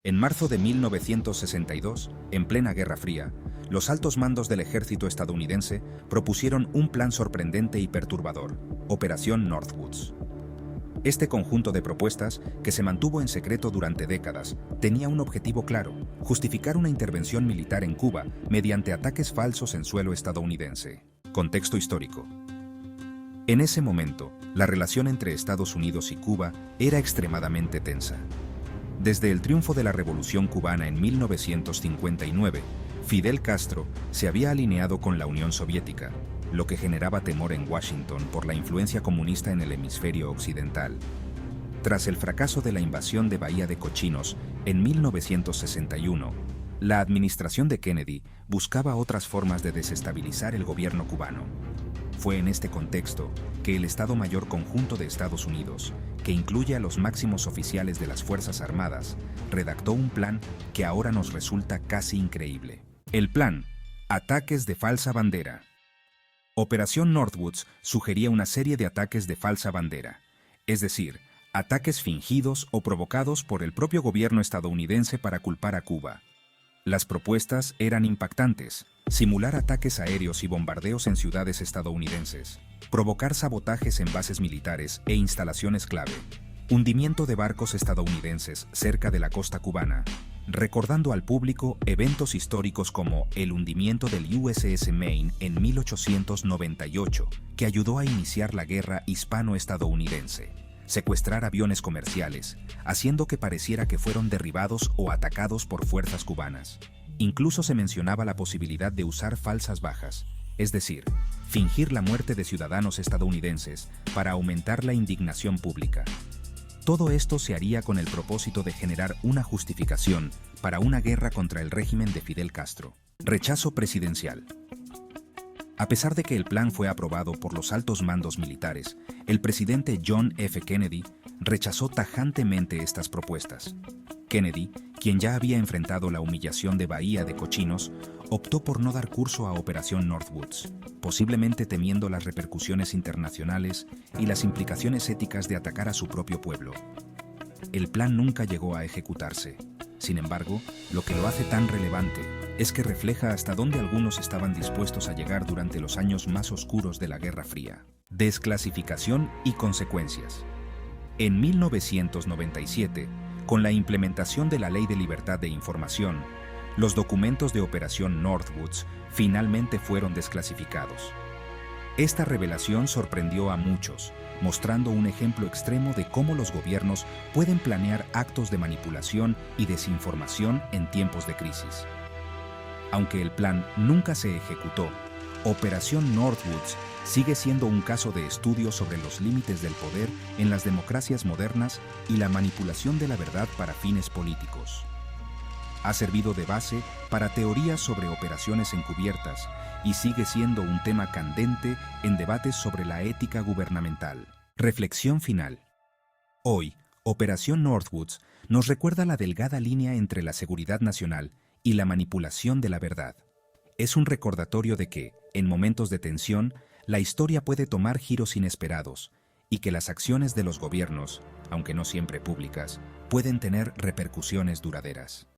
En marzo de 1962, en plena Guerra Fría, los altos mandos del ejército estadounidense propusieron un plan sorprendente y perturbador, Operación Northwoods. Este conjunto de propuestas, que se mantuvo en secreto durante décadas, tenía un objetivo claro: justificar una intervención militar en Cuba mediante ataques falsos en suelo estadounidense. Contexto histórico. En ese momento, la relación entre Estados Unidos y Cuba era extremadamente tensa. Desde el triunfo de la Revolución cubana en 1959, Fidel Castro se había alineado con la Unión Soviética, lo que generaba temor en Washington por la influencia comunista en el hemisferio occidental. Tras el fracaso de la invasión de Bahía de Cochinos en 1961, la administración de Kennedy buscaba otras formas de desestabilizar el gobierno cubano. Fue en este contexto que el Estado Mayor Conjunto de Estados Unidos, que incluye a los máximos oficiales de las Fuerzas Armadas, redactó un plan que ahora nos resulta casi increíble. El plan: ataques de falsa bandera. Operación Northwoods sugería una serie de ataques de falsa bandera, es decir, ataques fingidos o provocados por el propio gobierno estadounidense para culpar a Cuba. Las propuestas eran impactantes: simular ataques aéreos y bombardeos en ciudades estadounidenses, provocar sabotajes en bases militares e instalaciones clave, hundimiento de barcos estadounidenses cerca de la costa cubana, recordando al público eventos históricos como el hundimiento del USS Maine en 1898, que ayudó a iniciar la guerra hispano-estadounidense, secuestrar aviones comerciales, haciendo que pareciera que fueron derribados o atacados por fuerzas cubanas. Incluso se mencionaba la posibilidad de usar falsas bajas, es decir, fingir la muerte de ciudadanos estadounidenses para aumentar la indignación pública. Todo esto se haría con el propósito de generar una justificación para una guerra contra el régimen de Fidel Castro. Rechazo presidencial. A pesar de que el plan fue aprobado por los altos mandos militares, el presidente John F. Kennedy rechazó tajantemente estas propuestas. Kennedy, quien ya había enfrentado la humillación de Bahía de Cochinos, optó por no dar curso a Operación Northwoods, posiblemente temiendo las repercusiones internacionales y las implicaciones éticas de atacar a su propio pueblo. El plan nunca llegó a ejecutarse. Sin embargo, lo que lo hace tan relevante es que refleja hasta dónde algunos estaban dispuestos a llegar durante los años más oscuros de la Guerra Fría. Desclasificación y consecuencias. En 1997, con la implementación de la Ley de Libertad de Información, los documentos de Operación Northwoods finalmente fueron desclasificados. Esta revelación sorprendió a muchos, mostrando un ejemplo extremo de cómo los gobiernos pueden planear actos de manipulación y desinformación en tiempos de crisis. Aunque el plan nunca se ejecutó, Operación Northwoods sigue siendo un caso de estudio sobre los límites del poder en las democracias modernas y la manipulación de la verdad para fines políticos. Ha servido de base para teorías sobre operaciones encubiertas y sigue siendo un tema candente en debates sobre la ética gubernamental. Reflexión final. Hoy, Operación Northwoods nos recuerda la delgada línea entre la seguridad nacional y la manipulación de la verdad. Es un recordatorio de que, en momentos de tensión, la historia puede tomar giros inesperados y que las acciones de los gobiernos, aunque no siempre públicas, pueden tener repercusiones duraderas.